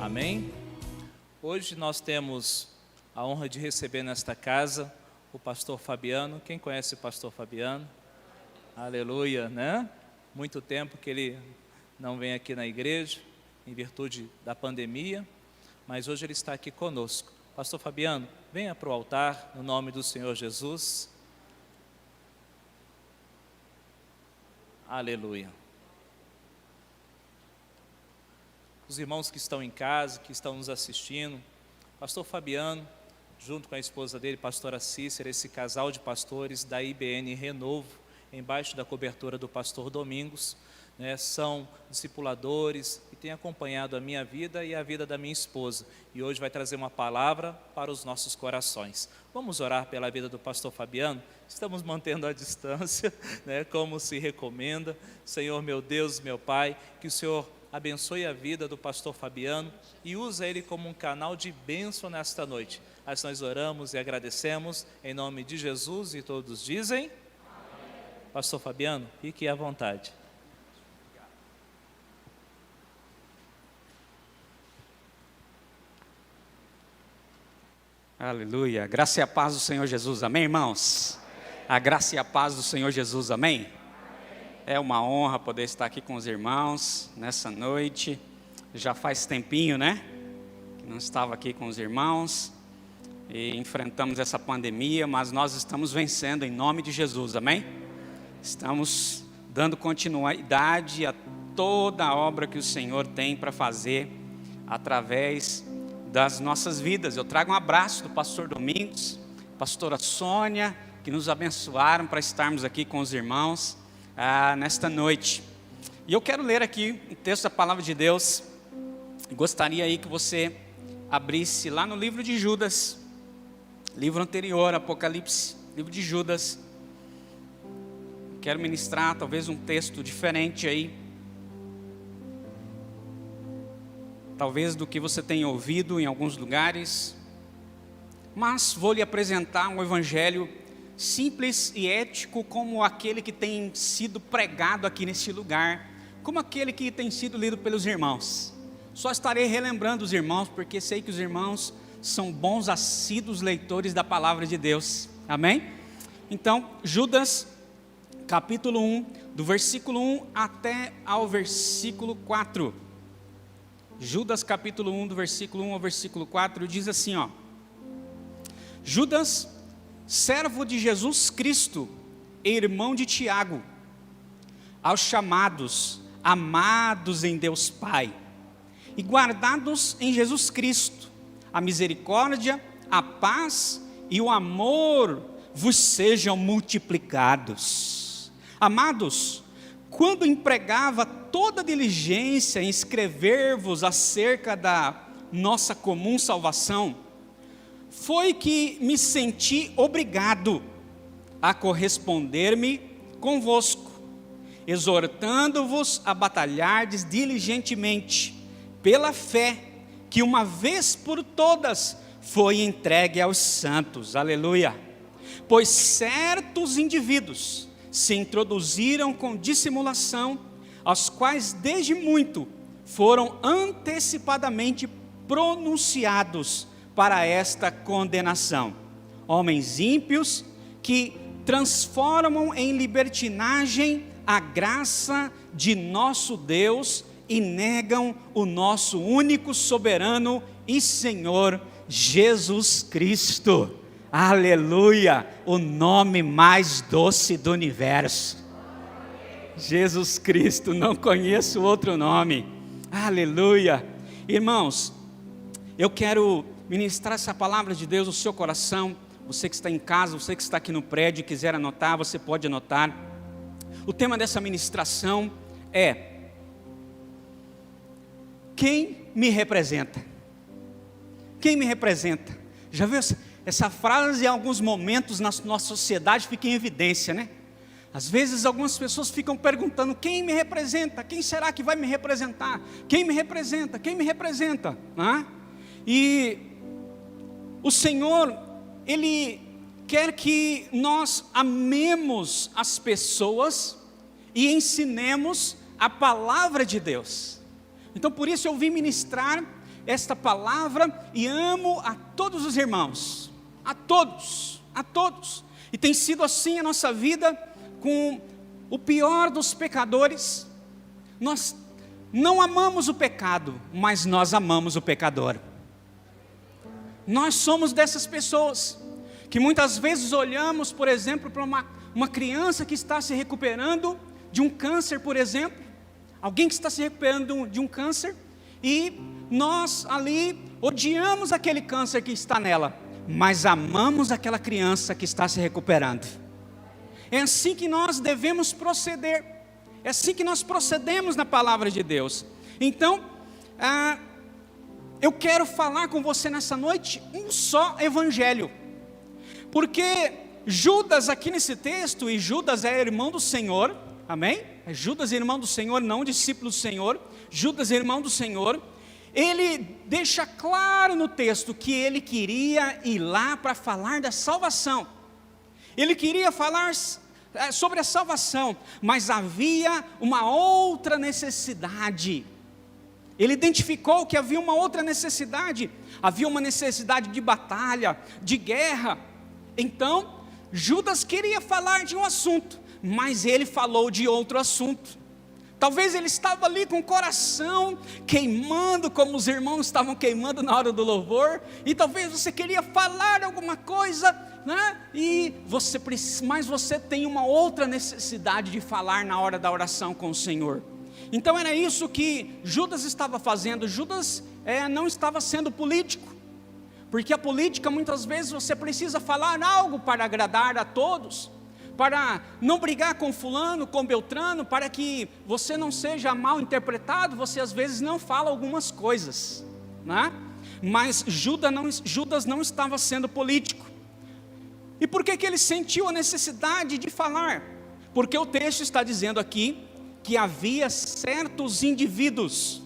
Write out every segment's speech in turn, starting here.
Amém? Hoje nós temos a honra de receber nesta casa o pastor Fabiano. Quem conhece o pastor Fabiano? Aleluia, né? Muito tempo que ele não vem aqui na igreja, em virtude da pandemia, mas hoje ele está aqui conosco. Pastor Fabiano, venha para o altar, no nome do Senhor Jesus. Aleluia. Os irmãos que estão em casa, que estão nos assistindo, pastor Fabiano, junto com a esposa dele, pastora Cícera, esse casal de pastores da IBN Renovo, embaixo da cobertura do pastor Domingos, né, são discipuladores e têm acompanhado a minha vida e a vida da minha esposa. E hoje vai trazer uma palavra para os nossos corações. Vamos orar pela vida do pastor Fabiano? Estamos mantendo a distância, né, como se recomenda. Senhor, meu Deus, meu Pai, que o Senhor abençoe a vida do pastor Fabiano e usa ele como um canal de bênção nesta noite. Assim nós oramos e agradecemos em nome de Jesus e todos dizem: amém. Pastor Fabiano, fique à vontade. Aleluia, graça e a paz do Senhor Jesus, amém, irmãos? Amém. A graça e a paz do Senhor Jesus, amém? É uma honra poder estar aqui com os irmãos nessa noite. Já faz tempinho, né? Que não estava aqui com os irmãos e enfrentamos essa pandemia, mas nós estamos vencendo em nome de Jesus, amém? Estamos dando continuidade a toda a obra que o Senhor tem para fazer através das nossas vidas. Eu trago um abraço do pastor Domingos, pastora Sônia, que nos abençoaram para estarmos aqui com os irmãos nesta noite. E eu quero ler aqui um texto da palavra de Deus. Gostaria aí que você abrisse lá no livro de Judas, livro anterior, Apocalipse, livro de Judas. Quero ministrar talvez um texto diferente aí, talvez do que você tenha ouvido em alguns lugares, mas vou lhe apresentar um evangelho simples e ético como aquele que tem sido pregado aqui neste lugar, como aquele que tem sido lido pelos irmãos. Só estarei relembrando os irmãos, porque sei que os irmãos são bons, assíduos leitores da palavra de Deus, amém? Então, Judas, capítulo 1, do versículo 1 até ao versículo 4. Judas, capítulo 1, do versículo 1 ao versículo 4, diz assim, ó: Judas, servo de Jesus Cristo, irmão de Tiago, aos chamados, amados em Deus Pai, e guardados em Jesus Cristo, a misericórdia, a paz e o amor vos sejam multiplicados. Amados, quando empregava toda diligência em escrever-vos acerca da nossa comum salvação, foi que me senti obrigado a corresponder-me convosco, exortando-vos a batalhardes diligentemente pela fé que uma vez por todas foi entregue aos santos, aleluia. Pois certos indivíduos se introduziram com dissimulação, aos quais desde muito foram antecipadamente pronunciados para esta condenação, homens ímpios que transformam em libertinagem a graça de nosso Deus e negam o nosso único soberano e Senhor Jesus Cristo. Aleluia, o nome mais doce do universo. Jesus Cristo, não conheço outro nome. Aleluia. Irmãos, eu quero ministrar essa palavra de Deus no seu coração. Você que está em casa, você que está aqui no prédio e quiser anotar, você pode anotar. O tema dessa ministração é: quem me representa? Quem me representa? Já viu essa frase? Em alguns momentos na nossa sociedade fica em evidência, né? Às vezes algumas pessoas ficam perguntando: quem me representa? Quem será que vai me representar? Quem me representa? Quem me representa? E o Senhor, Ele quer que nós amemos as pessoas e ensinemos a palavra de Deus. Então por isso eu vim ministrar esta palavra e amo a todos os irmãos, a todos, e tem sido assim a nossa vida com o pior dos pecadores. Nós não amamos o pecado, mas nós amamos o pecador. Nós somos dessas pessoas que muitas vezes olhamos, por exemplo, para uma criança que está se recuperando de um câncer, por exemplo, alguém que está se recuperando de um câncer, e nós ali odiamos aquele câncer que está nela, mas amamos aquela criança que está se recuperando. É assim que nós devemos proceder, é assim que nós procedemos na palavra de Deus. Então, eu quero falar com você nessa noite um só evangelho, porque Judas aqui nesse texto, e Judas é irmão do Senhor, amém? É Judas irmão do Senhor, não discípulo do Senhor. Judas irmão do Senhor. Ele deixa claro no texto que ele queria ir lá para falar da salvação. Ele queria falar sobre a salvação, mas havia uma outra necessidade. Ele identificou que havia uma outra necessidade. Havia uma necessidade de batalha, de guerra. Então, Judas queria falar de um assunto, mas ele falou de outro assunto. Talvez ele estava ali com o coração queimando, como os irmãos estavam queimando na hora do louvor, e talvez você queria falar alguma coisa, né? Mas você tem uma outra necessidade de falar na hora da oração com o Senhor. Então era isso que Judas estava fazendo. Judas não estava sendo político, porque a política muitas vezes você precisa falar algo para agradar a todos, para não brigar com fulano, com Beltrano, para que você não seja mal interpretado. Você às vezes não fala algumas coisas, né? Mas Judas não estava sendo político. E por que ele sentiu a necessidade de falar? Porque o texto está dizendo aqui que havia certos indivíduos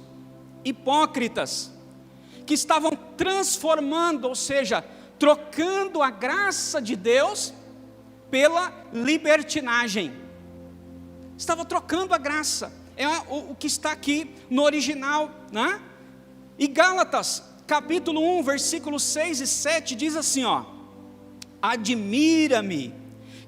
hipócritas que estavam transformando, ou seja, trocando a graça de Deus pela libertinagem. Estava trocando a graça. É o que está aqui no original, né? E Gálatas, capítulo 1, versículos 6 e 7 diz assim, ó: admira-me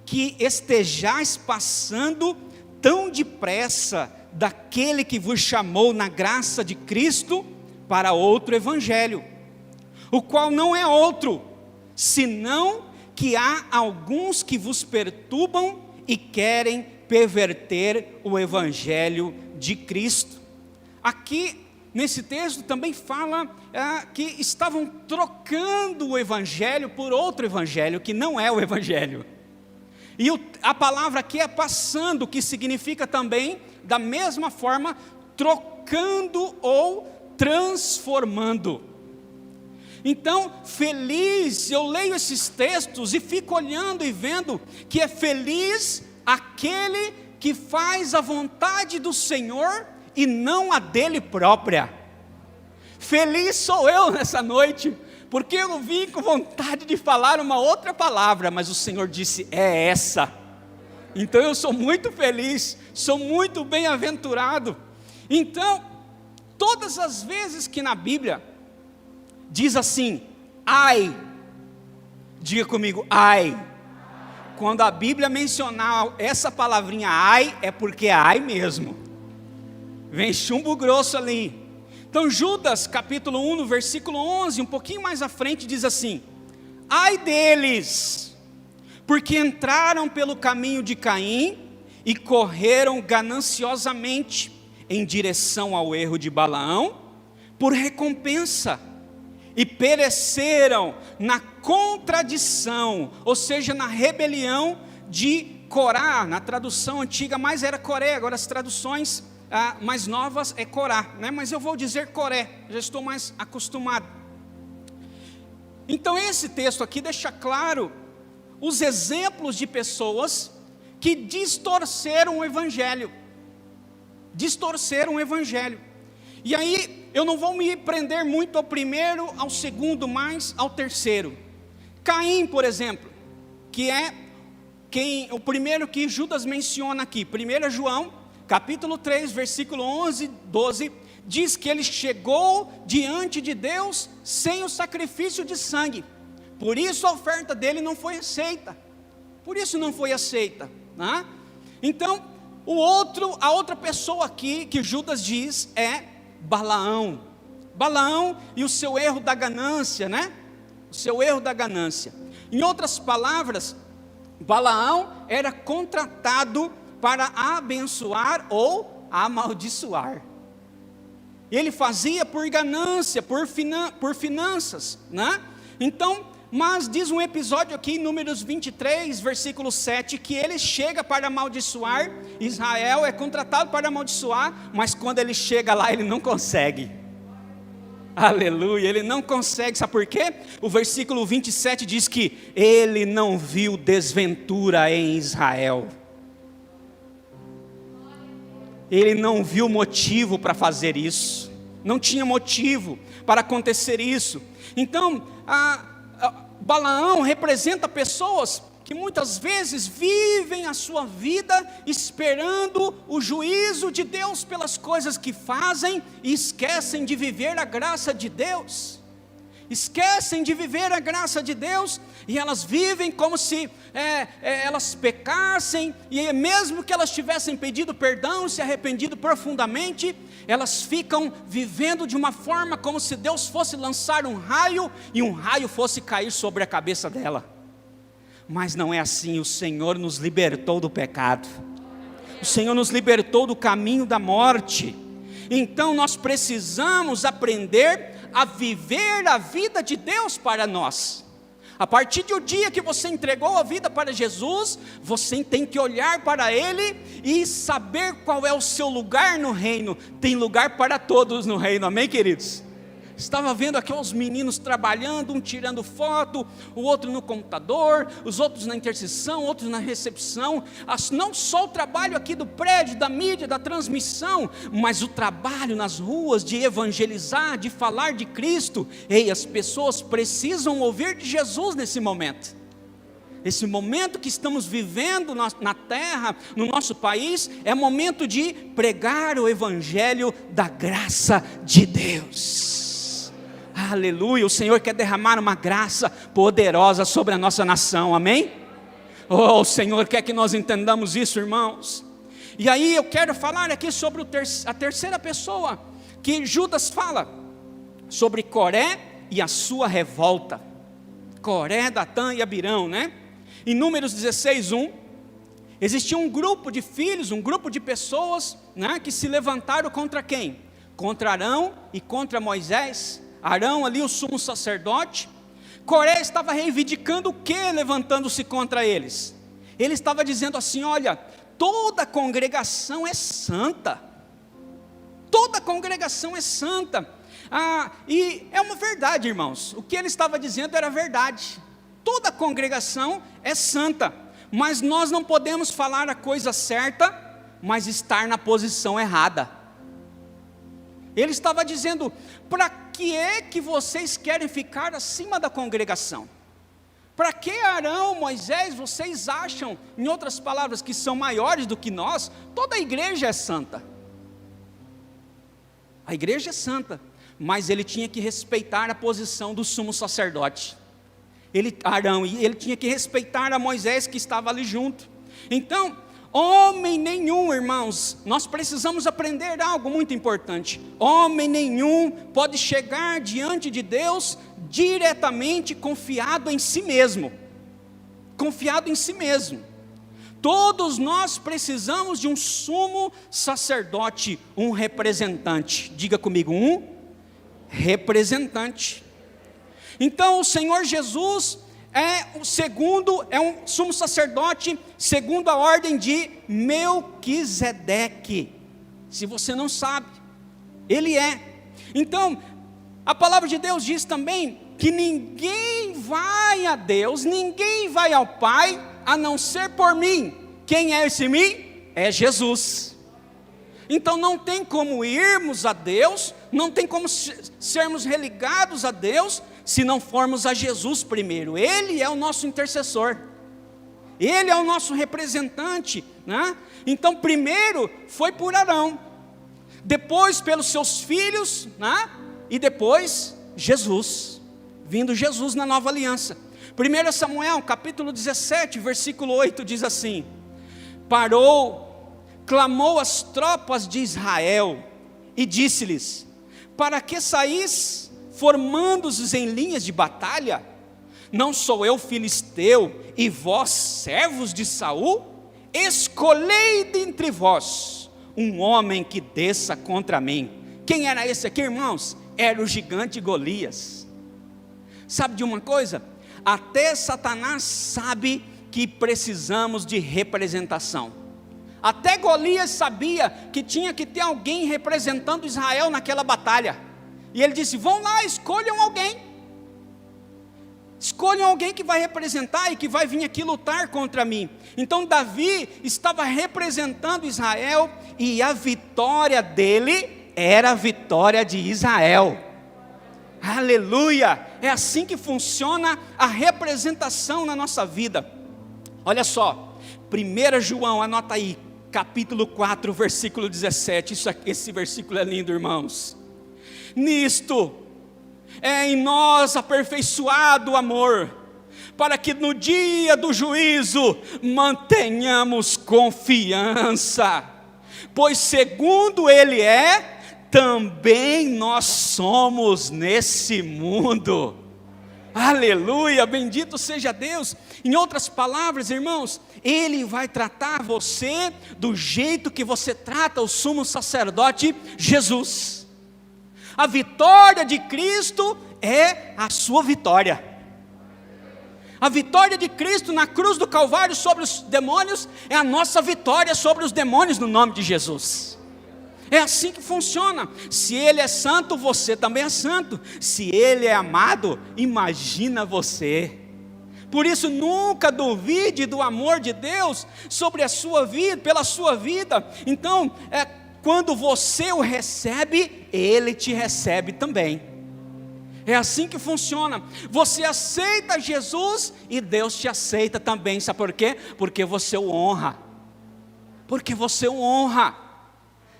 que estejais passando tão depressa daquele que vos chamou na graça de Cristo para outro evangelho, o qual não é outro, senão que há alguns que vos perturbam e querem perverter o evangelho de Cristo. Aqui nesse texto também fala que estavam trocando o evangelho por outro evangelho, que não é o evangelho. E a palavra aqui é passando, que significa também, da mesma forma, trocando ou transformando. Então, feliz, eu leio esses textos e fico olhando e vendo que é feliz aquele que faz a vontade do Senhor e não a dele própria. Feliz sou eu nessa noite, porque eu vim com vontade de falar uma outra palavra, mas o Senhor disse, é essa. Então eu sou muito feliz, sou muito bem-aventurado. Então, todas as vezes que na Bíblia diz assim, ai, diga comigo, ai. Quando a Bíblia mencionar essa palavrinha ai, é porque é ai mesmo. Vem chumbo grosso ali. Então Judas, capítulo 1, no versículo 11, um pouquinho mais à frente, diz assim: ai deles, porque entraram pelo caminho de Caim e correram gananciosamente em direção ao erro de Balaão, por recompensa, e pereceram na contradição, ou seja, na rebelião de Corá. Na tradução antiga mais era Coré, agora as traduções mais novas é Corá, né? Mas eu vou dizer Coré, já estou mais acostumado. Então esse texto aqui deixa claro os exemplos de pessoas que distorceram o evangelho. Distorceram o evangelho. E aí eu não vou me prender muito ao primeiro, ao segundo, mas ao terceiro. Caim, por exemplo, que é o primeiro que Judas menciona aqui. 1 João, capítulo 3, versículo 11, 12, diz que ele chegou diante de Deus sem o sacrifício de sangue. Por isso a oferta dele não foi aceita. Por isso não foi aceita, né? Então, a outra pessoa aqui que Judas diz é Balaão. Balaão e o seu erro da ganância, né? O seu erro da ganância. Em outras palavras, Balaão era contratado para abençoar ou amaldiçoar. Ele fazia por ganância, por finanças, né? Então, mas diz um episódio aqui em Números 23, versículo 7, que ele chega para amaldiçoar. Israel é contratado para amaldiçoar, mas quando ele chega lá, ele não consegue. Aleluia, ele não consegue, sabe por quê? O versículo 27 diz que ele não viu desventura em Israel. Ele não viu motivo para fazer isso, não tinha motivo para acontecer isso. Então, Balaão representa pessoas que muitas vezes vivem a sua vida esperando o juízo de Deus pelas coisas que fazem e esquecem de viver a graça de Deus. Esquecem de viver a graça de Deus e elas vivem como se elas pecassem, e mesmo que elas tivessem pedido perdão, se arrependido profundamente, elas ficam vivendo de uma forma como se Deus fosse lançar um raio e um raio fosse cair sobre a cabeça dela. Mas não é assim. O Senhor nos libertou do pecado, o Senhor nos libertou do caminho da morte. Então nós precisamos aprender a viver a vida de Deus para nós. A partir do dia que você entregou a vida para Jesus, você tem que olhar para Ele e saber qual é o seu lugar no reino. Tem lugar para todos no reino, amém, queridos? Estava vendo aqui os meninos trabalhando, um tirando foto, o outro no computador, os outros na intercessão, outros na recepção. Não só o trabalho aqui do prédio, da mídia, da transmissão, mas o trabalho nas ruas de evangelizar, de falar de Cristo. Ei, as pessoas precisam ouvir de Jesus nesse momento. Esse momento que estamos vivendo na terra, no nosso país, é momento de pregar o evangelho da graça de Deus. Aleluia, o Senhor quer derramar uma graça poderosa sobre a nossa nação, amém? Oh, o Senhor quer que nós entendamos isso, irmãos. E aí eu quero falar aqui sobre a terceira pessoa, que Judas fala, sobre Coré e a sua revolta. Coré, Datã e Abirão, né? Em Números 16:1, existia um grupo de filhos, um grupo de pessoas, né, que se levantaram contra quem? Contra Arão e contra Moisés. Arão ali, o sumo sacerdote. Coré estava reivindicando o que, levantando-se contra eles? Ele estava dizendo assim: olha, toda a congregação é santa. Toda a congregação é santa. E é uma verdade, irmãos. O que ele estava dizendo era verdade. Toda a congregação é santa. Mas nós não podemos falar a coisa certa, mas estar na posição errada. Ele estava dizendo: para que é que vocês querem ficar acima da congregação? Para que Arão, Moisés, vocês acham, em outras palavras, que são maiores do que nós? Toda a igreja é santa. A igreja é santa, mas ele tinha que respeitar a posição do sumo sacerdote. Arão, e ele tinha que respeitar a Moisés que estava ali junto. Então, homem nenhum, irmãos, nós precisamos aprender algo muito importante. Homem nenhum pode chegar diante de Deus diretamente confiado em si mesmo. Confiado em si mesmo. Todos nós precisamos de um sumo sacerdote, um representante. Diga comigo, um representante. Então o Senhor Jesus é um sumo sacerdote segundo a ordem de Melquisedeque. Se você não sabe, ele é. Então, a palavra de Deus diz também que ninguém vai a Deus, ninguém vai ao Pai, a não ser por mim. Quem é esse mim? É Jesus. Então não tem como irmos a Deus, não tem como sermos religados a Deus, se não formos a Jesus primeiro. Ele é o nosso intercessor, Ele é o nosso representante, né? Então primeiro foi por Arão, depois pelos seus filhos, né? E depois Jesus, vindo Jesus na nova aliança. 1 Samuel capítulo 17, versículo 8 diz assim: parou, clamou às tropas de Israel e disse-lhes: para que saís formando-os em linhas de batalha? Não sou eu filisteu e vós servos de Saul? Escolhei dentre vós um homem que desça contra mim. Quem era esse aqui, irmãos? Era o gigante Golias. Sabe de uma coisa? Até Satanás sabe que precisamos de representação. Até Golias sabia que tinha que ter alguém representando Israel naquela batalha. E ele disse: vão lá, escolham alguém. Escolham alguém que vai representar e que vai vir aqui lutar contra mim. Então Davi estava representando Israel, e a vitória dele era a vitória de Israel. Aleluia! É assim que funciona a representação na nossa vida. Olha só, 1 João, anota aí, capítulo 4, versículo 17. Esse versículo é lindo, irmãos. Nisto é em nós aperfeiçoado o amor, para que no dia do juízo mantenhamos confiança, pois segundo Ele é, também nós somos nesse mundo. Aleluia, bendito seja Deus. Em outras palavras, irmãos, Ele vai tratar você do jeito que você trata o sumo sacerdote Jesus. A vitória de Cristo é a sua vitória. A vitória de Cristo na cruz do Calvário sobre os demônios é a nossa vitória sobre os demônios no nome de Jesus. É assim que funciona. Se Ele é santo, você também é santo. Se Ele é amado, imagina você. Por isso nunca duvide do amor de Deus sobre a sua vida, pela sua vida. Então, quando você o recebe, Ele te recebe também. É assim que funciona. Você aceita Jesus e Deus te aceita também. Sabe por quê? Porque você o honra. Porque você o honra.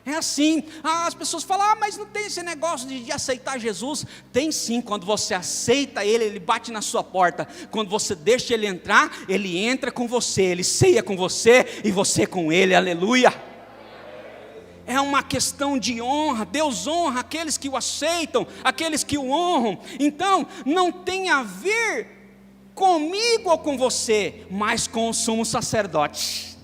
É assim. As pessoas falam: mas não tem esse negócio de aceitar Jesus. Tem sim. Quando você aceita Ele, Ele bate na sua porta. Quando você deixa Ele entrar, Ele entra com você, Ele ceia com você e você com Ele. Aleluia. É uma questão de honra. Deus honra aqueles que o aceitam, aqueles que o honram. Então, não tem a ver comigo ou com você, mas com o sumo sacerdote,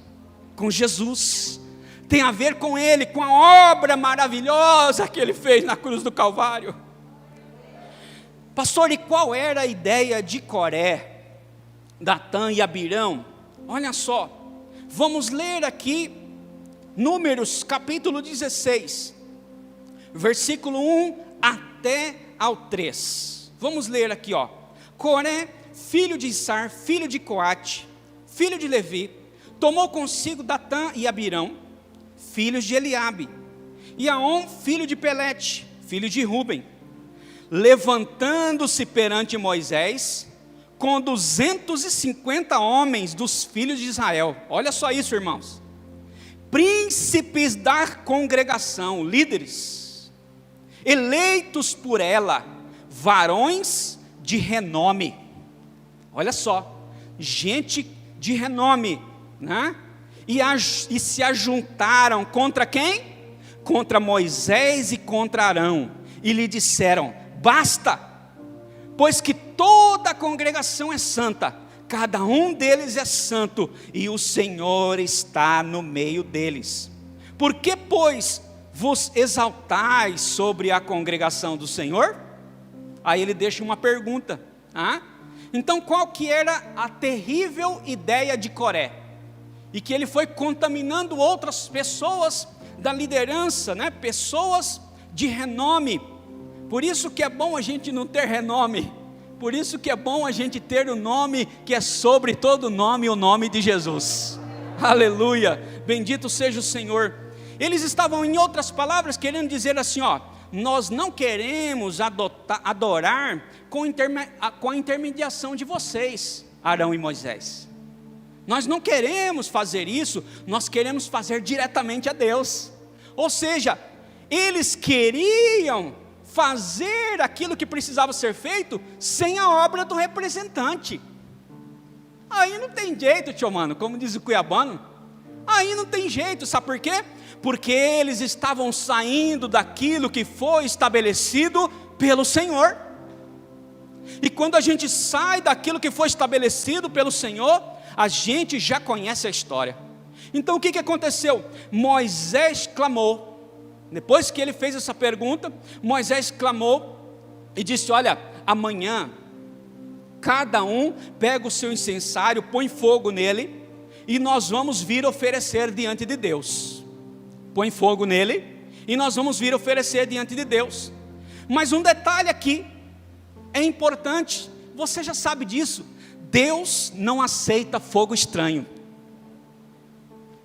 com Jesus. Tem a ver com Ele, com a obra maravilhosa que Ele fez na cruz do Calvário. Pastor, e qual era a ideia de Coré, Datã e Abirão? Olha só, vamos ler aqui Números capítulo 16, versículo 1 até ao 3. Vamos ler aqui, ó. Coré, filho de Issar, filho de Coate, filho de Levi, tomou consigo Datã e Abirão, filhos de Eliabe, e Aon, filho de Pelete, filho de Ruben, levantando-se perante Moisés, com 250 homens dos filhos de Israel. Olha só isso, irmãos. Príncipes da congregação, líderes, eleitos por ela, varões de renome. Olha só, gente de renome, né? E se ajuntaram contra quem? Contra Moisés e contra Arão, e lhe disseram: basta, pois que toda a congregação é santa, cada um deles é santo, e o Senhor está no meio deles. Por que, pois, vos exaltais sobre a congregação do Senhor? Aí ele deixa uma pergunta. Então qual que era a terrível ideia de Coré? E que ele foi contaminando outras pessoas da liderança, né? Pessoas de renome. Por isso que é bom a gente não ter renome. Por isso que é bom a gente ter o nome que é sobre todo nome, o nome de Jesus. Aleluia, bendito seja o Senhor. Eles estavam, em outras palavras, querendo dizer assim, ó: nós não queremos adorar com a intermediação de vocês, Arão e Moisés. Nós não queremos fazer isso, nós queremos fazer diretamente a Deus. Ou seja, eles queriam fazer aquilo que precisava ser feito sem a obra do representante. Aí não tem jeito, tio mano, como diz o cuiabano. Aí não tem jeito, sabe por quê? Porque eles estavam saindo daquilo que foi estabelecido pelo Senhor. E quando a gente sai daquilo que foi estabelecido pelo Senhor, a gente já conhece a história. Então o que aconteceu? Moisés clamou. Depois que ele fez essa pergunta, Moisés clamou e disse: olha, amanhã cada um pega o seu incensário, põe fogo nele, e nós vamos vir oferecer diante de Deus. Põe fogo nele, e nós vamos vir oferecer diante de Deus. Mas um detalhe aqui, é importante, você já sabe disso, Deus não aceita fogo estranho.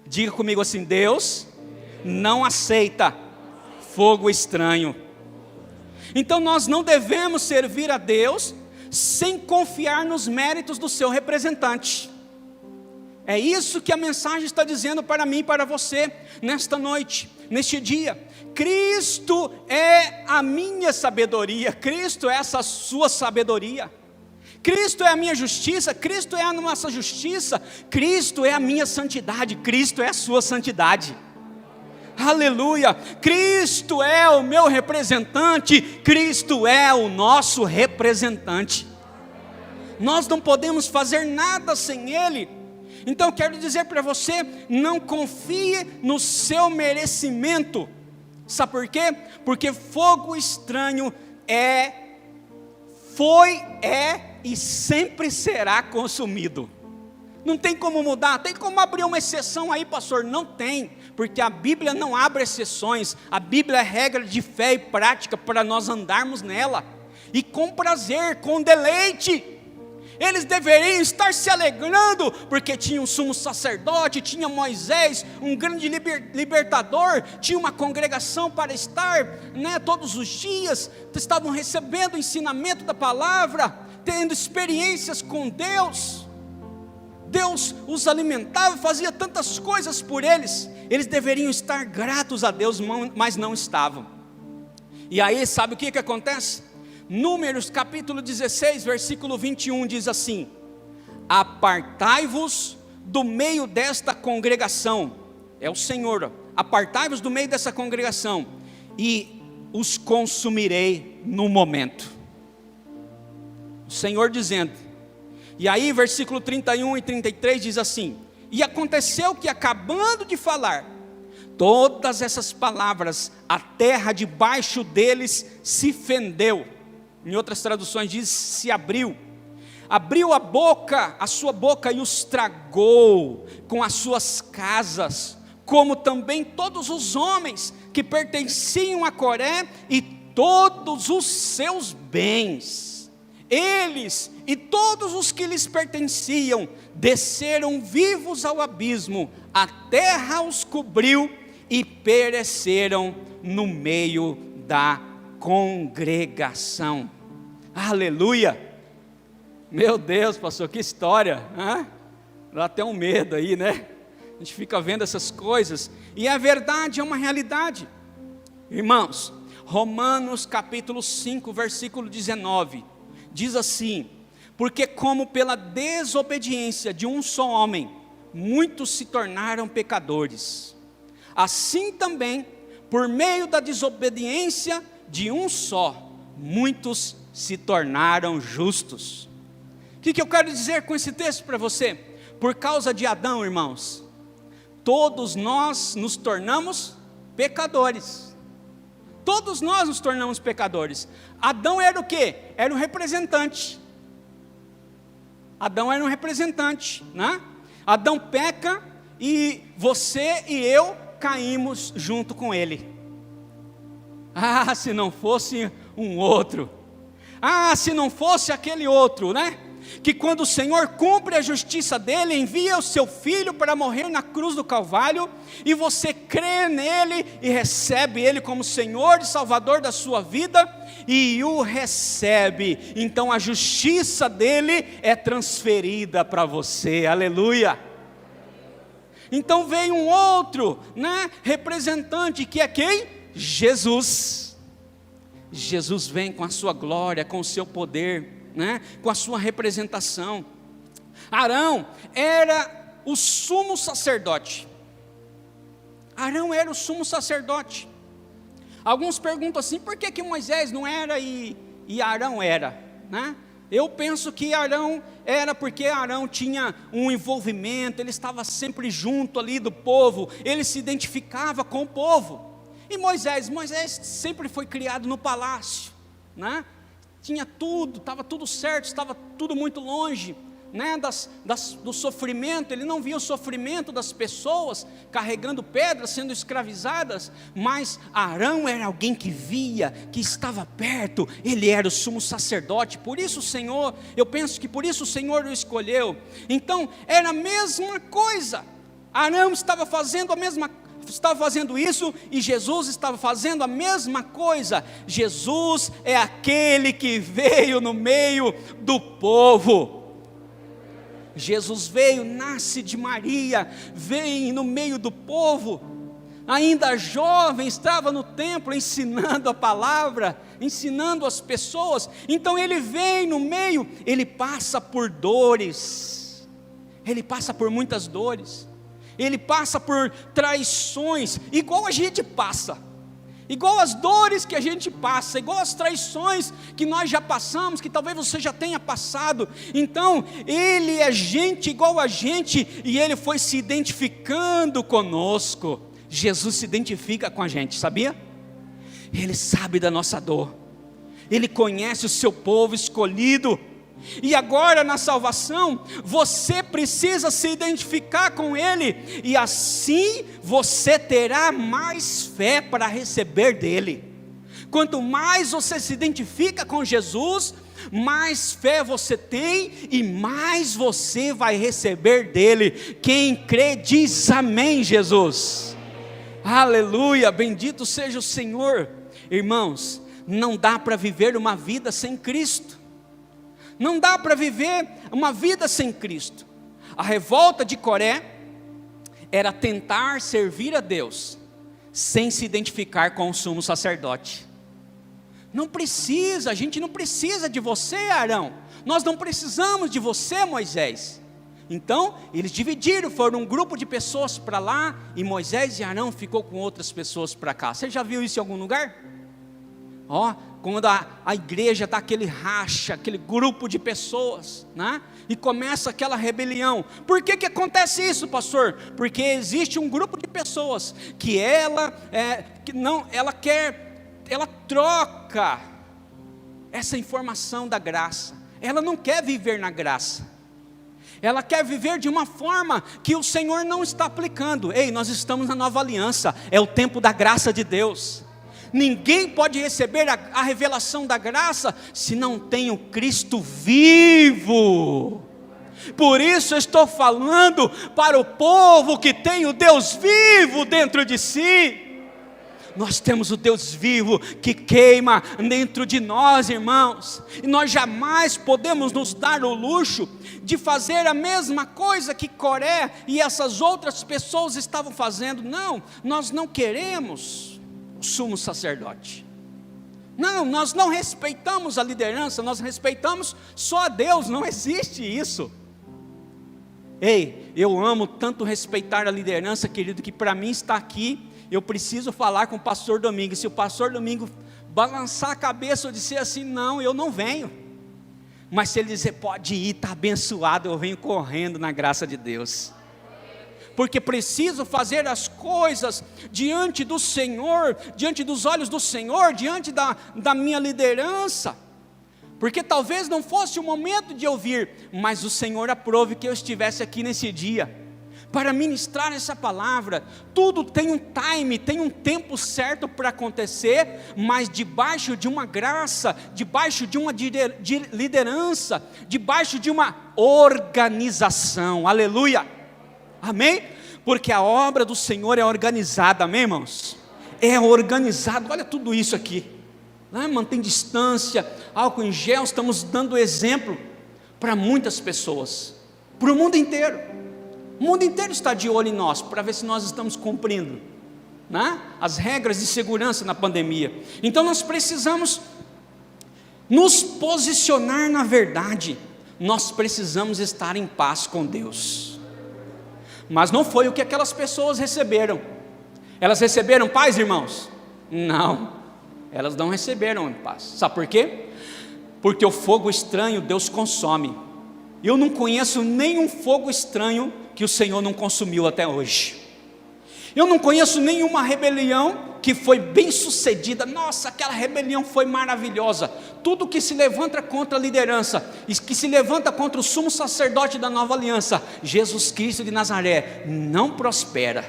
Diga comigo assim: Deus não aceita fogo estranho. Então nós não devemos servir a Deus sem confiar nos méritos do seu representante. É isso que a mensagem está dizendo para mim e para você, nesta noite, neste dia. Cristo é a minha sabedoria, Cristo é essa sua sabedoria, Cristo é a minha justiça, Cristo é a nossa justiça, Cristo é a minha santidade, Cristo é a sua santidade. Aleluia, Cristo é o meu representante, Cristo é o nosso representante. Nós não podemos fazer nada sem Ele. Então eu quero dizer para você, não confie no seu merecimento. Sabe por quê? Porque fogo estranho foi e sempre será consumido. Não tem como mudar, tem como abrir uma exceção aí, pastor? Não tem, porque a Bíblia não abre exceções, a Bíblia é regra de fé e prática para nós andarmos nela, e com prazer, com deleite. Eles deveriam estar se alegrando, porque tinha um sumo sacerdote, tinha Moisés, um grande libertador, tinha uma congregação para estar, todos os dias, estavam recebendo o ensinamento da palavra, tendo experiências com Deus. Deus os alimentava, fazia tantas coisas por eles. Eles deveriam estar gratos a Deus, mas não estavam. E aí sabe o que acontece? Números capítulo 16, versículo 21 diz assim: apartai-vos do meio desta congregação, é o Senhor, apartai-vos do meio dessa congregação, e os consumirei no momento. O Senhor dizendo. E aí versículo 31 e 33 diz assim: e aconteceu que, acabando de falar todas essas palavras, a terra debaixo deles se fendeu. Em outras traduções diz: se abriu a boca, a sua boca, e os tragou com as suas casas, como também todos os homens que pertenciam a Coré e todos os seus bens. Eles e todos os que lhes pertenciam desceram vivos ao abismo, a terra os cobriu e pereceram no meio da congregação. Aleluia! Meu Deus, pastor, que história, hein? Dá até um medo aí, né? A gente fica vendo essas coisas, e é verdade, é uma realidade. Irmãos, Romanos capítulo 5, versículo 19, diz assim: porque como pela desobediência de um só homem, muitos se tornaram pecadores, assim também, por meio da desobediência de um só, muitos se tornaram justos. O que eu quero dizer com esse texto para você? Por causa de Adão, irmãos, todos nós nos tornamos pecadores. Todos nós nos tornamos pecadores. Adão era o quê? Era o representante. Adão era um representante, né? Adão peca e você e eu caímos junto com ele. Ah, se não fosse um outro. Ah, se não fosse aquele outro, né? Que quando o Senhor cumpre a justiça dele, envia o seu filho para morrer na cruz do Calvário, e você crê nele e recebe ele como Senhor e Salvador da sua vida, e o recebe, então a justiça dele é transferida para você. Aleluia! Então vem um outro, né, representante, que é quem? Jesus vem com a sua glória, com o seu poder, né? Com a sua representação. Arão era o sumo sacerdote. Arão era o sumo sacerdote. Alguns perguntam assim, por que Moisés não era e Arão era, né? Eu penso que Arão era porque Arão tinha um envolvimento, ele estava sempre junto ali do povo, ele se identificava com o povo. E Moisés sempre foi criado no palácio, né? Tinha tudo, estava tudo certo, estava tudo muito longe, né? Do sofrimento. Ele não via o sofrimento das pessoas carregando pedras, sendo escravizadas, mas Arão era alguém que via, que estava perto, ele era o sumo sacerdote. Por isso o Senhor, eu penso que por isso o Senhor o escolheu. Então era a mesma coisa, Arão estava fazendo isso, e Jesus estava fazendo a mesma coisa. Jesus é aquele que veio no meio do povo. Jesus veio, nasce de Maria, veio no meio do povo, ainda jovem, estava no templo ensinando a palavra, ensinando as pessoas. Então ele vem no meio, ele passa por dores, ele passa por muitas dores, ele passa por traições, igual a gente passa, igual as dores que a gente passa, igual as traições que nós já passamos, que talvez você já tenha passado. Então ele é gente igual a gente, e ele foi se identificando conosco. Jesus se identifica com a gente, sabia? Ele sabe da nossa dor, ele conhece o seu povo escolhido. E agora na salvação, você precisa se identificar com Ele, e assim você terá mais fé para receber dEle. Quanto mais você se identifica com Jesus, mais fé você tem, e mais você vai receber dEle. Quem crê diz amém, Jesus. Aleluia, bendito seja o Senhor. Irmãos, não dá para viver uma vida sem Cristo. Não dá para viver uma vida sem Cristo. A revolta de Coré era tentar servir a Deus sem se identificar com o sumo sacerdote. Não precisa, a gente não precisa de você, Arão. Nós não precisamos de você, Moisés. Então, eles dividiram, foram um grupo de pessoas para lá, e Moisés e Arão ficou com outras pessoas para cá. Você já viu isso em algum lugar? Quando a igreja está aquele racha, aquele grupo de pessoas, né? E começa aquela rebelião. Por que acontece isso, pastor? Porque existe um grupo de pessoas que ela troca essa informação da graça. Ela não quer viver na graça. Ela quer viver de uma forma que o Senhor não está aplicando. Ei, nós estamos na nova aliança, é o tempo da graça de Deus. Ninguém pode receber a revelação da graça se não tem o Cristo vivo. Por isso eu estou falando para o povo que tem o Deus vivo dentro de si. Nós temos o Deus vivo que queima dentro de nós, irmãos, e nós jamais podemos nos dar o luxo de fazer a mesma coisa que Coré e essas outras pessoas estavam fazendo. Não, nós não queremos o sumo sacerdote. Não, nós não respeitamos a liderança, nós respeitamos só a Deus. Não existe isso. Ei, eu amo tanto respeitar a liderança, querido, que para mim estar aqui, eu preciso falar com o pastor Domingos. Se o pastor Domingos balançar a cabeça ou dizer assim, não, eu não venho. Mas se ele dizer, pode ir, está abençoado, eu venho correndo na graça de Deus. Porque preciso fazer as coisas diante do Senhor, diante dos olhos do Senhor, diante da minha liderança. Porque talvez não fosse o momento de eu vir, mas o Senhor aprove que eu estivesse aqui nesse dia, para ministrar essa palavra. Tudo tem um time, tem um tempo certo para acontecer, mas debaixo de uma graça, debaixo de uma liderança, debaixo de uma organização. Aleluia! Amém? Porque a obra do Senhor é organizada, amém, irmãos? É organizado, olha tudo isso aqui, né? Mantém distância, álcool em gel, estamos dando exemplo para muitas pessoas, para o mundo inteiro. O mundo inteiro está de olho em nós, para ver se nós estamos cumprindo. né, as regras de segurança na pandemia. Então nós precisamos nos posicionar na verdade, nós precisamos estar em paz com Deus. Mas não foi o que aquelas pessoas receberam. Elas receberam paz, irmãos? Não, elas não receberam paz. Sabe por quê? Porque o fogo estranho Deus consome. Eu não conheço nenhum fogo estranho que o Senhor não consumiu até hoje. Eu não conheço nenhuma rebelião que foi bem sucedida. Nossa, aquela rebelião foi maravilhosa. Tudo que se levanta contra a liderança, que se levanta contra o sumo sacerdote da nova aliança, Jesus Cristo de Nazaré, não prospera.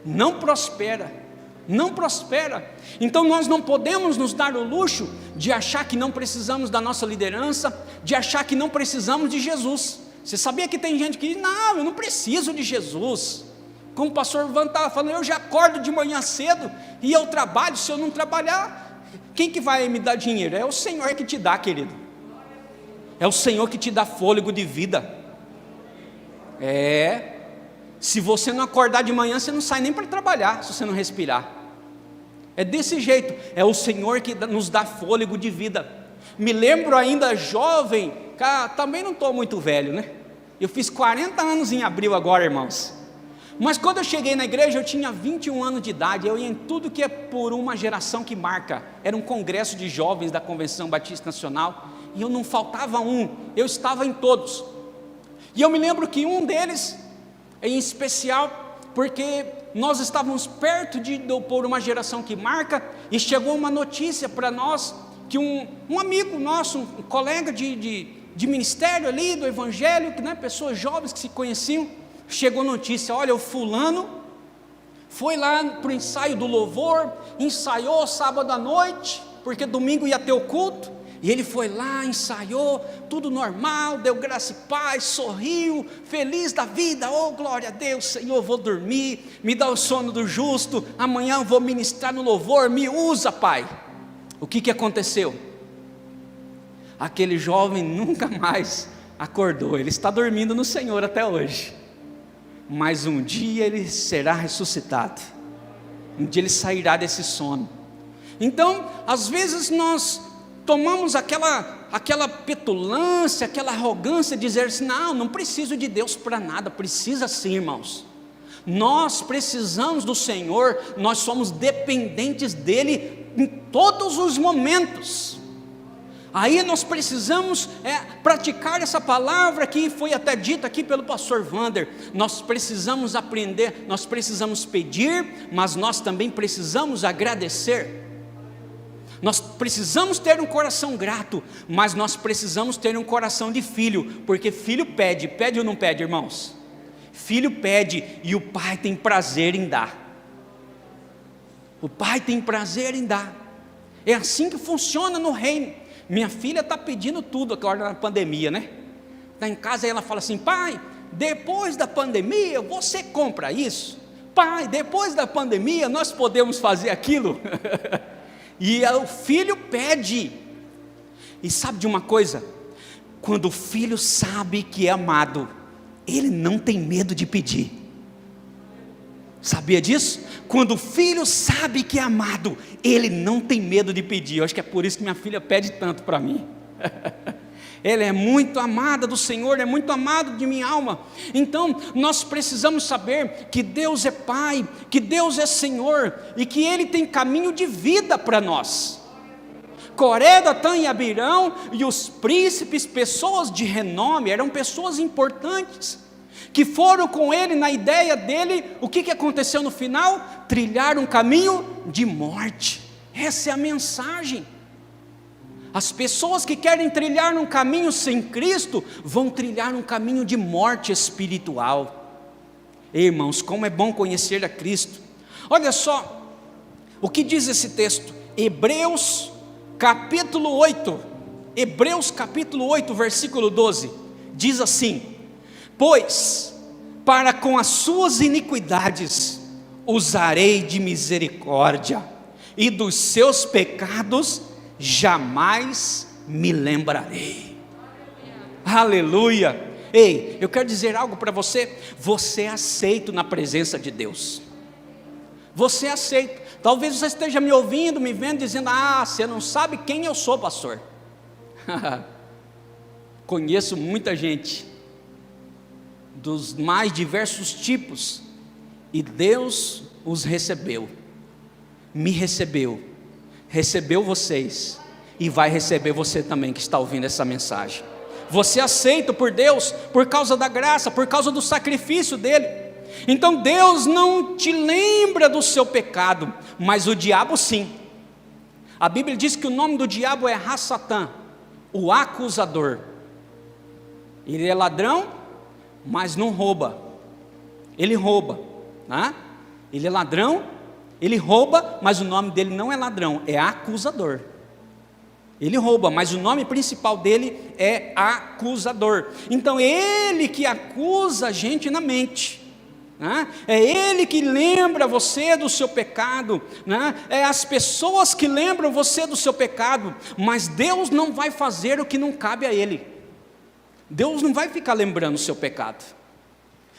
Não prospera. Não prospera. Então nós não podemos nos dar o luxo de achar que não precisamos da nossa liderança, de achar que não precisamos de Jesus. Você sabia que tem gente que diz, não, eu não preciso de Jesus. Como o pastor Ivan estava falando, eu já acordo de manhã cedo e eu trabalho. Se eu não trabalhar, quem que vai me dar dinheiro? É o Senhor que te dá, querido. É o Senhor que te dá fôlego de vida. Se você não acordar de manhã, você não sai nem para trabalhar, se você não respirar. É desse jeito, é o Senhor que nos dá fôlego de vida. Me lembro ainda jovem, cara, também não estou muito velho, né? Eu fiz 40 anos em abril agora, irmãos. Mas quando eu cheguei na igreja, eu tinha 21 anos de idade, eu ia em tudo que é por uma geração que marca. Era um congresso de jovens da Convenção Batista Nacional, e eu não faltava um, eu estava em todos. E eu me lembro que um deles, em especial, porque nós estávamos perto de por uma geração que marca, e chegou uma notícia para nós, que um amigo nosso, um colega de ministério ali, do evangelho, né, pessoas jovens que se conheciam, chegou notícia, olha, o fulano foi lá para o ensaio do louvor, ensaiou sábado à noite, porque domingo ia ter o culto, e ele foi lá, ensaiou, tudo normal, deu graça e paz, sorriu, feliz da vida, oh glória a Deus, Senhor, vou dormir, me dá o sono do justo, amanhã eu vou ministrar no louvor, me usa, Pai. O que aconteceu? Aquele jovem nunca mais acordou, ele está dormindo no Senhor até hoje. Mas um dia ele será ressuscitado, um dia ele sairá desse sono. Então, às vezes nós tomamos aquela petulância, aquela arrogância, de dizer assim, não preciso de Deus para nada. Precisa sim, irmãos. Nós precisamos do Senhor, nós somos dependentes dEle em todos os momentos. Aí nós precisamos praticar essa palavra que foi até dita aqui pelo pastor Wander. Nós precisamos aprender, nós precisamos pedir, mas nós também precisamos agradecer. Nós precisamos ter um coração grato, mas nós precisamos ter um coração de filho, porque filho pede ou não pede, irmãos? Filho pede e o pai tem prazer em dar. O pai tem prazer em dar. É assim que funciona no reino. Minha filha está pedindo tudo agora na pandemia, né? Está em casa e ela fala assim, pai, depois da pandemia você compra isso. Pai, depois da pandemia nós podemos fazer aquilo. E o filho pede. E sabe de uma coisa? Quando o filho sabe que é amado, ele não tem medo de pedir. Sabia disso? Quando o filho sabe que é amado, ele não tem medo de pedir. Eu acho que é por isso que minha filha pede tanto para mim. Ela é muito amada do Senhor, é muito amado de minha alma. Então nós precisamos saber que Deus é Pai, que Deus é Senhor, e que Ele tem caminho de vida para nós. Coré, Datã e Abirão, e os príncipes, pessoas de renome, eram pessoas importantes, que foram com ele na ideia dele. O que aconteceu no final? Trilhar um caminho de morte. Essa é a mensagem. As pessoas que querem trilhar um caminho sem Cristo, vão trilhar um caminho de morte espiritual. Irmãos, como é bom conhecer a Cristo. Olha só, o que diz esse texto? Hebreus capítulo 8, versículo 12, diz assim, pois, para com as suas iniquidades, usarei de misericórdia, e dos seus pecados, jamais me lembrarei. Aleluia. Ei, eu quero dizer algo para você. Você é aceito na presença de Deus. você aceita. Talvez você esteja me ouvindo, me vendo, dizendo: ah, você não sabe quem eu sou, pastor. Conheço muita gente, dos mais diversos tipos, e Deus os recebeu, me recebeu, recebeu vocês, e vai receber você também que está ouvindo essa mensagem. Você é aceito por Deus, por causa da graça, por causa do sacrifício dele. Então Deus não te lembra do seu pecado, mas o diabo sim. A Bíblia diz que o nome do diabo é Ha-Satã, o acusador. Ele é ladrão, mas não rouba. Ele rouba, né? Ele é ladrão, ele rouba, mas o nome dele não é ladrão, é acusador. Ele rouba, mas o nome principal dele é acusador. Então é ele que acusa a gente na mente, né? É ele que lembra você do seu pecado, né? É as pessoas que lembram você do seu pecado, mas Deus não vai fazer o que não cabe a ele. Deus não vai ficar lembrando o seu pecado,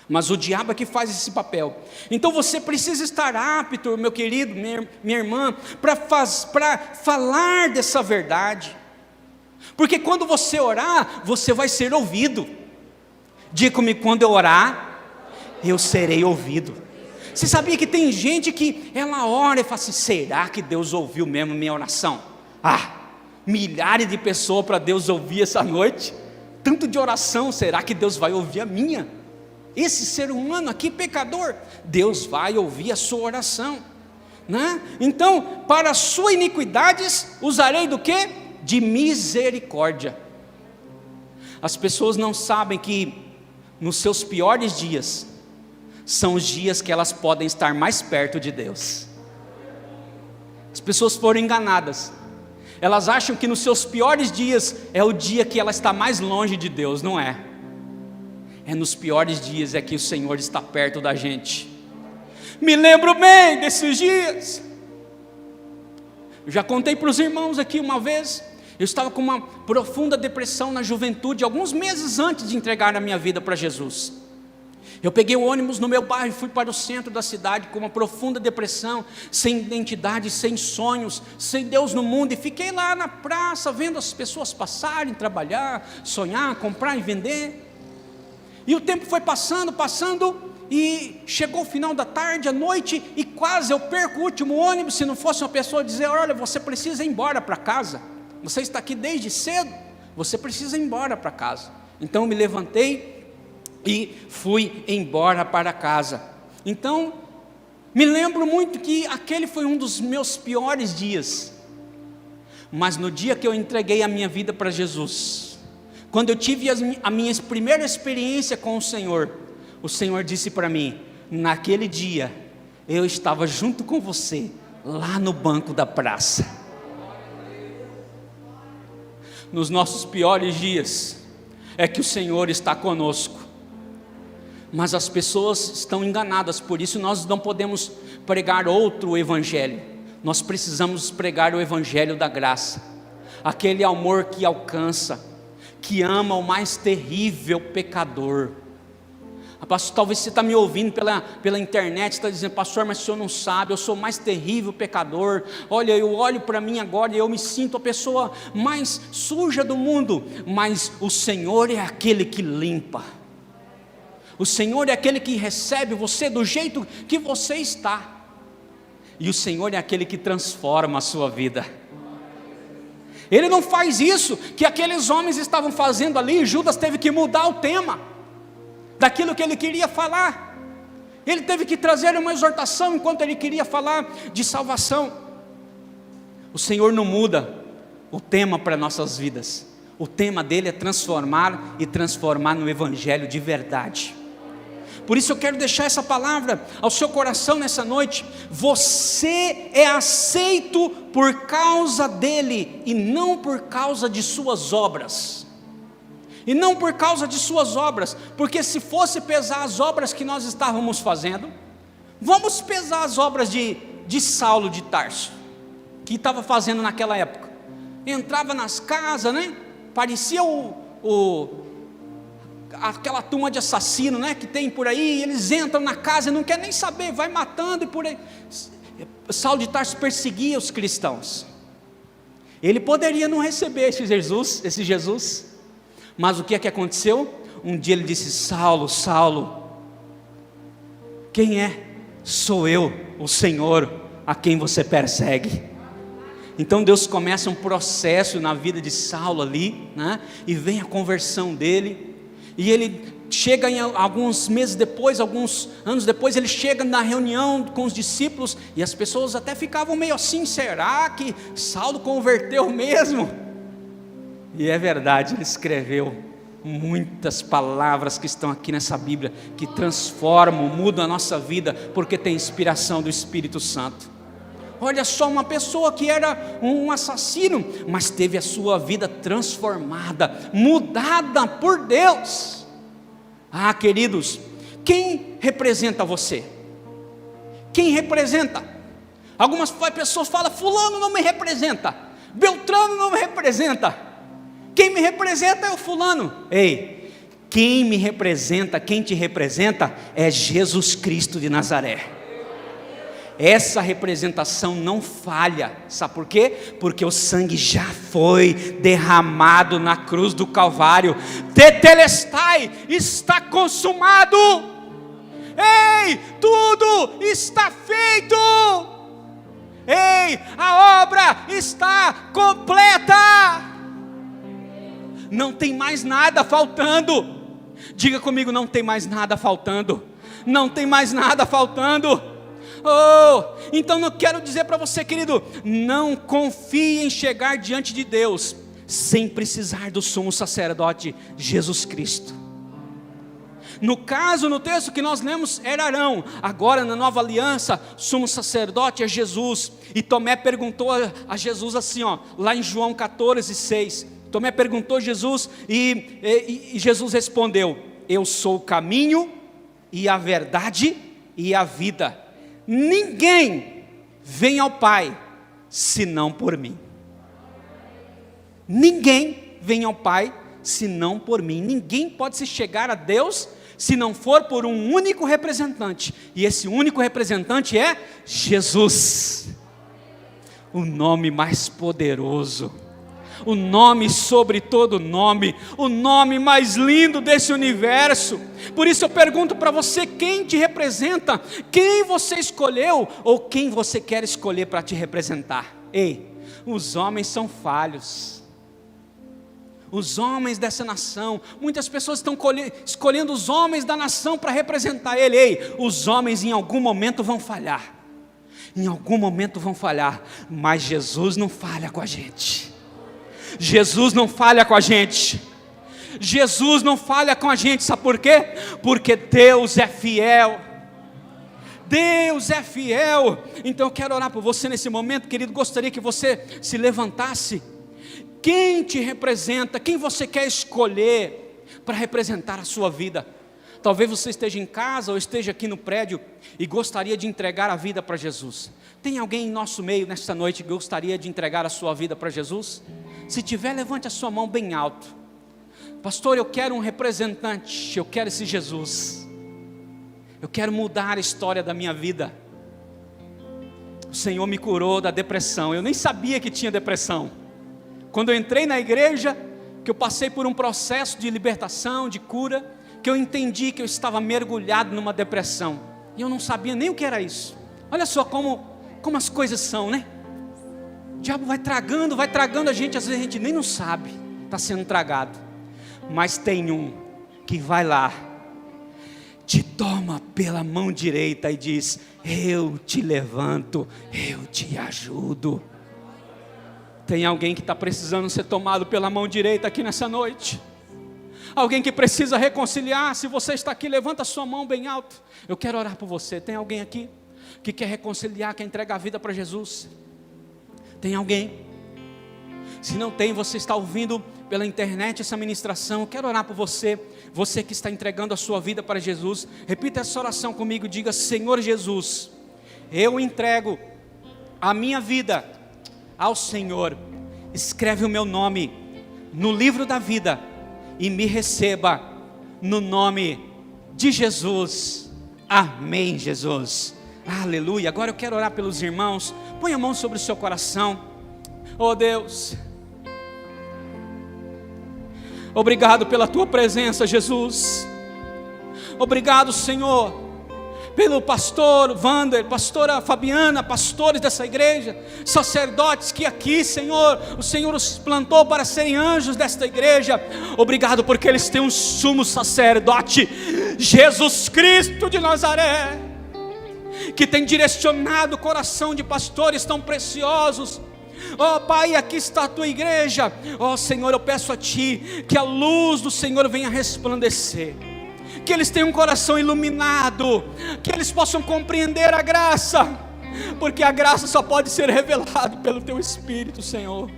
mas o diabo é que faz esse papel. Então você precisa estar apto, meu querido, minha irmã, para falar dessa verdade, porque quando você orar, você vai ser ouvido. Diga comigo: quando eu orar, eu serei ouvido. Você sabia que tem gente que ela ora e fala assim: será que Deus ouviu mesmo minha oração? Milhares de pessoas para Deus ouvir essa noite, tanto de oração, será que Deus vai ouvir a minha? Esse ser humano aqui pecador, Deus vai ouvir a sua oração, né? Então, para as suas iniquidades, usarei do quê? De misericórdia. As pessoas não sabem que nos seus piores dias, são os dias que elas podem estar mais perto de Deus. As pessoas foram enganadas, elas acham que nos seus piores dias, é o dia que ela está mais longe de Deus. Não é. É nos piores dias é que o Senhor está perto da gente. Me lembro bem desses dias. Eu já contei para os irmãos aqui uma vez. Eu estava com uma profunda depressão na juventude, alguns meses antes de entregar a minha vida para Jesus. Eu peguei o ônibus no meu bairro e fui para o centro da cidade com uma profunda depressão, sem identidade, sem sonhos, sem Deus no mundo, e fiquei lá na praça vendo as pessoas passarem, trabalhar, sonhar, comprar e vender. E o tempo foi passando, e chegou o final da tarde, à noite, e quase eu perco o último ônibus, se não fosse uma pessoa dizer: olha, você precisa ir embora para casa, você está aqui desde cedo, você precisa ir embora para casa. Então eu me levantei e fui embora para casa. Então, me lembro muito que aquele foi um dos meus piores dias, mas no dia que eu entreguei a minha vida para Jesus, quando eu tive a minha primeira experiência com o Senhor disse para mim: naquele dia, eu estava junto com você, lá no banco da praça. Nos nossos piores dias, é que o Senhor está conosco, mas as pessoas estão enganadas, por isso nós não podemos pregar outro evangelho, nós precisamos pregar o evangelho da graça, aquele amor que alcança, que ama o mais terrível pecador. Pastor, talvez você está me ouvindo pela internet, está dizendo: pastor, mas o senhor não sabe, eu sou o mais terrível pecador. Olha, eu olho para mim agora e eu me sinto a pessoa mais suja do mundo, mas o Senhor é aquele que limpa. O Senhor é aquele que recebe você do jeito que você está, e o Senhor é aquele que transforma a sua vida. Ele não faz isso que aqueles homens estavam fazendo ali. Judas teve que mudar o tema daquilo que ele queria falar. Ele teve que trazer uma exortação enquanto ele queria falar de salvação. O Senhor não muda o tema para nossas vidas. O tema dele é transformar, e transformar no evangelho de verdade. Por isso eu quero deixar essa palavra ao seu coração nessa noite. Você é aceito por causa dele, e não por causa de suas obras. E não por causa de suas obras, porque se fosse pesar as obras que nós estávamos fazendo, vamos pesar as obras de Saulo de Tarso, que estava fazendo naquela época. Entrava nas casas, né? Parecia aquela turma de assassino, né, que tem por aí, eles entram na casa e não quer nem saber, vai matando e por aí. Saulo de Tarso perseguia os cristãos. Ele poderia não receber esse Jesus, mas o que é que aconteceu? Um dia ele disse: Saulo, Saulo, quem é? Sou eu, o Senhor, a quem você persegue. Então Deus começa um processo na vida de Saulo ali, né? E vem a conversão dele, e ele chega em alguns meses depois, alguns anos depois, ele chega na reunião com os discípulos, e as pessoas até ficavam meio assim: será que Saulo converteu mesmo? E é verdade, ele escreveu muitas palavras que estão aqui nessa Bíblia, que transformam, mudam a nossa vida, porque tem inspiração do Espírito Santo. Olha só, uma pessoa que era um assassino, mas teve a sua vida transformada, mudada por Deus. Ah, queridos, quem representa você? Quem representa? Algumas pessoas falam: fulano não me representa, Beltrano não me representa. Quem me representa é o fulano. Ei, quem me representa, quem te representa é Jesus Cristo de Nazaré. Essa representação não falha, sabe por quê? Porque o sangue já foi derramado na cruz do Calvário. Tetelestai, está consumado. Ei, tudo está feito. Ei, a obra está completa. Não tem mais nada faltando. Diga comigo: não tem mais nada faltando. Não tem mais nada faltando. Oh, então eu quero dizer para você, querido, não confie em chegar diante de Deus sem precisar do sumo sacerdote Jesus Cristo. No caso, no texto que nós lemos, era Arão. Agora na nova aliança, sumo sacerdote é Jesus. E Tomé perguntou a Jesus assim, lá em João 14:6. Tomé perguntou a Jesus e Jesus respondeu: eu sou o caminho e a verdade e a vida. Ninguém vem ao Pai senão por mim. Ninguém vem ao Pai senão por mim. Ninguém pode se chegar a Deus se não for por um único representante. E esse único representante é Jesus, o nome mais poderoso, o nome sobre todo nome, o nome mais lindo desse universo. Por isso eu pergunto para você: quem te representa? Quem você escolheu ou quem você quer escolher para te representar? Ei, os homens são falhos. Os homens dessa nação, muitas pessoas estão escolhendo os homens da nação para representar ele. Ei, os homens em algum momento vão falhar. Em algum momento vão falhar, mas Jesus não falha com a gente. Jesus não falha com a gente. Jesus não falha com a gente, sabe por quê? Porque Deus é fiel. Deus é fiel. Então eu quero orar por você nesse momento, querido. Gostaria que você se levantasse. Quem te representa? Quem você quer escolher para representar a sua vida? Talvez você esteja em casa ou esteja aqui no prédio e gostaria de entregar a vida para Jesus. Tem alguém em nosso meio nesta noite que gostaria de entregar a sua vida para Jesus? Se tiver, levante a sua mão bem alto. Pastor, eu quero um representante, eu quero esse Jesus. Eu quero mudar a história da minha vida. O Senhor me curou da depressão. Eu nem sabia que tinha depressão. Quando eu entrei na igreja, que eu passei por um processo de libertação, de cura, que eu entendi que eu estava mergulhado numa depressão. E eu não sabia nem o que era isso. Olha só como as coisas são, né? O diabo vai tragando a gente, às vezes a gente nem não sabe, está sendo tragado. Mas tem um que vai lá, te toma pela mão direita e diz: eu te levanto, eu te ajudo. Tem alguém que está precisando ser tomado pela mão direita aqui nessa noite? Alguém que precisa reconciliar? Se você está aqui, levanta a sua mão bem alto. Eu quero orar por você. Tem alguém aqui que quer reconciliar, quer entregar a vida para Jesus? Tem alguém? Se não tem, você está ouvindo pela internet essa ministração, eu quero orar por você. Você que está entregando a sua vida para Jesus, repita essa oração comigo. Diga: Senhor Jesus, eu entrego a minha vida ao Senhor. Escreve o meu nome no livro da vida e me receba no nome de Jesus. Amém, Jesus. Aleluia. Agora eu quero orar pelos irmãos. Põe a mão sobre o seu coração. Oh Deus, obrigado pela tua presença, Jesus. Obrigado, Senhor, pelo pastor Wander, pastora Fabiana, pastores dessa igreja, sacerdotes que aqui, Senhor, o Senhor os plantou para serem anjos desta igreja. Obrigado porque eles têm um sumo sacerdote, Jesus Cristo de Nazaré, que tem direcionado o coração de pastores tão preciosos. Oh Pai, aqui está a tua igreja. Oh Senhor, eu peço a Ti que a luz do Senhor venha resplandecer, que eles tenham um coração iluminado, que eles possam compreender a graça, porque a graça só pode ser revelada pelo Teu Espírito, Senhor.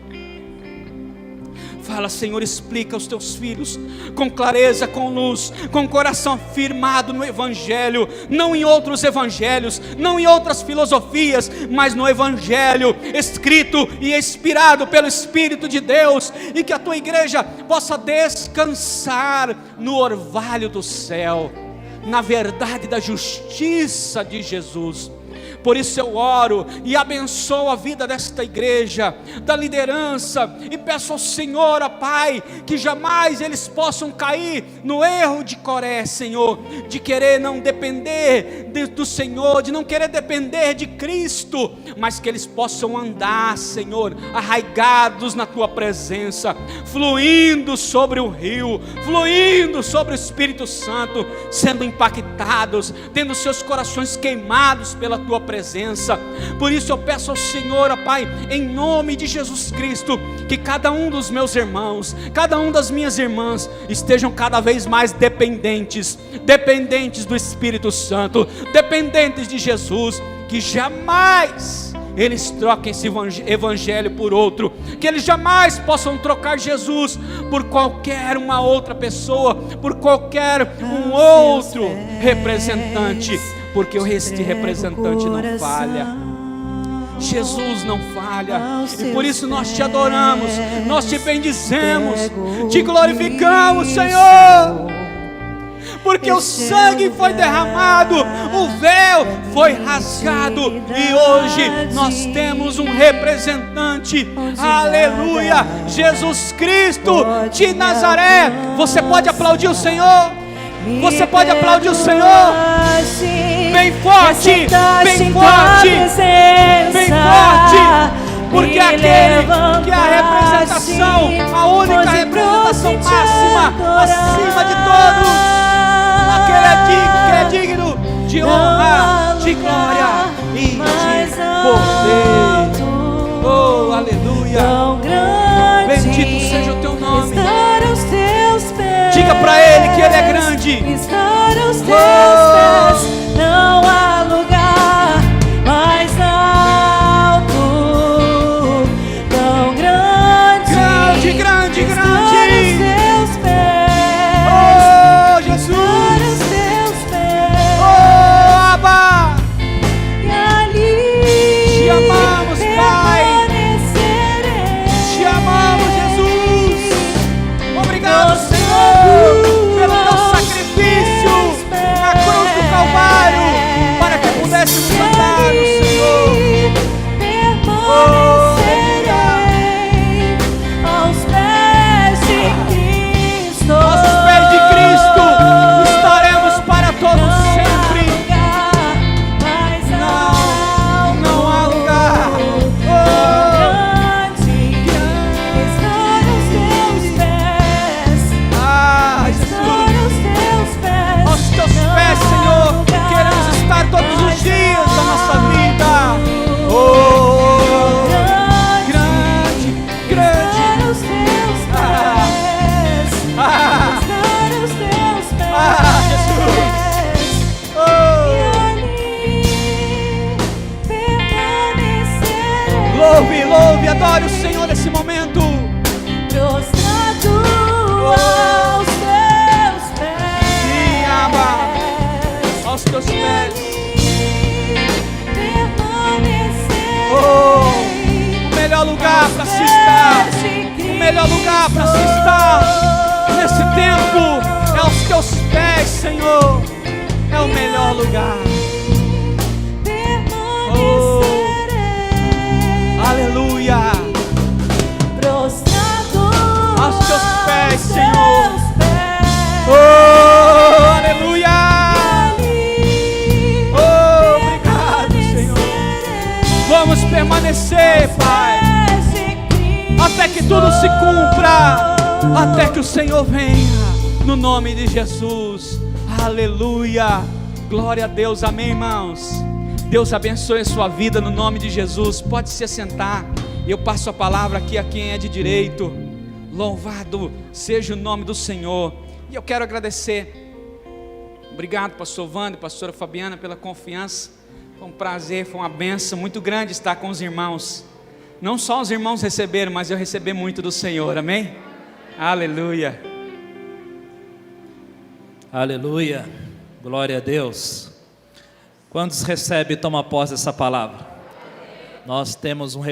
Fala, Senhor, explica aos Teus filhos com clareza, com luz, com coração firmado no Evangelho, não em outros evangelhos, não em outras filosofias, mas no Evangelho escrito e inspirado pelo Espírito de Deus, e que a Tua igreja possa descansar no orvalho do céu, na verdade da justiça de Jesus. Por isso eu oro e abençoo a vida desta igreja, da liderança, e peço ao Senhor, ó Pai, que jamais eles possam cair no erro de Coré, Senhor, de querer não depender do Senhor, de não querer depender de Cristo, mas que eles possam andar, Senhor, arraigados na Tua presença, fluindo sobre o rio, fluindo sobre o Espírito Santo, sendo impactados, tendo seus corações queimados pela Tua presença. Por isso eu peço ao Senhor, ó Pai, em nome de Jesus Cristo, que cada um dos meus irmãos, cada um das minhas irmãs, estejam cada vez mais dependentes do Espírito Santo, dependentes de Jesus, que jamais eles troquem esse evangelho por outro, que eles jamais possam trocar Jesus por qualquer uma outra pessoa, por qualquer um outro representante, porque este representante não falha, Jesus não falha, e por isso nós Te adoramos, nós Te bendizemos, Te glorificamos, Senhor, porque o sangue foi derramado, o véu foi rasgado, e hoje nós temos um representante, aleluia, Jesus Cristo de Nazaré. Você pode aplaudir o Senhor? Você pode aplaudir o Senhor? Bem forte, bem forte, bem forte, porque aquele que é a representação, a única representação máxima, acima de todos, aquele que é digno de honra, de glória e de poder. Oh, aleluia. Bendito seja o Teu nome. Diga para Ele que Ele é grande. Estar aos Teus pés, não há lugar mais alto, tão grande, grande, grande, grande. Estar aos Teus pés, Oh, Jesus. estar aos Teus pés, Oh, Abba. e ali Te amamos, Pai. permanecerei. Te amamos, Jesus. Obrigado, Senhor, pelo Teu sacrifício na cruz do Calvário, para que pudéssemos andar no Senhor. Permanecerei aos pés de Cristo. Aos pés de Cristo estaremos para todo sempre. Não há lugar. Oh, Estar aos Teus pés, ah, Jesus. estar aos Teus pés, Aos Teus pés, Senhor, queremos estar todos os dias da nossa vida. Oh, grande, grande. estar aos Teus pés, Ah, estar aos Teus pés. ah, Jesus. Oh, E ali permanecerei. louve, adore o Senhor nesse momento. Prostrado aos Teus pés. Sim, Abba, aos Teus E pés. ali permanecerei. Oh, o melhor lugar para se estar. O melhor lugar para se estar nesse tempo é aos teus pés, Senhor, é o melhor lugar. Aleluia. Prostrado Aos teus pés, aos Senhor. teus pés. Oh, aleluia. Oh, obrigado, Senhor. Vamos permanecer, Pai, até que tudo se cumpra, até que o Senhor venha, no nome de Jesus. Aleluia. Glória a Deus. Amém, irmãos. Deus abençoe a sua vida no nome de Jesus. Pode se assentar. Eu passo a palavra aqui a quem é de direito. Louvado seja o nome do Senhor. E eu quero agradecer. Obrigado, pastor Wander, pastora Fabiana, pela confiança. Foi um prazer, foi uma bênção muito grande estar com os irmãos. Não só os irmãos receberam, mas eu recebi muito do Senhor. Amém? Aleluia. Aleluia. Glória a Deus. Quantos recebem e tomam posse dessa palavra? Nós temos um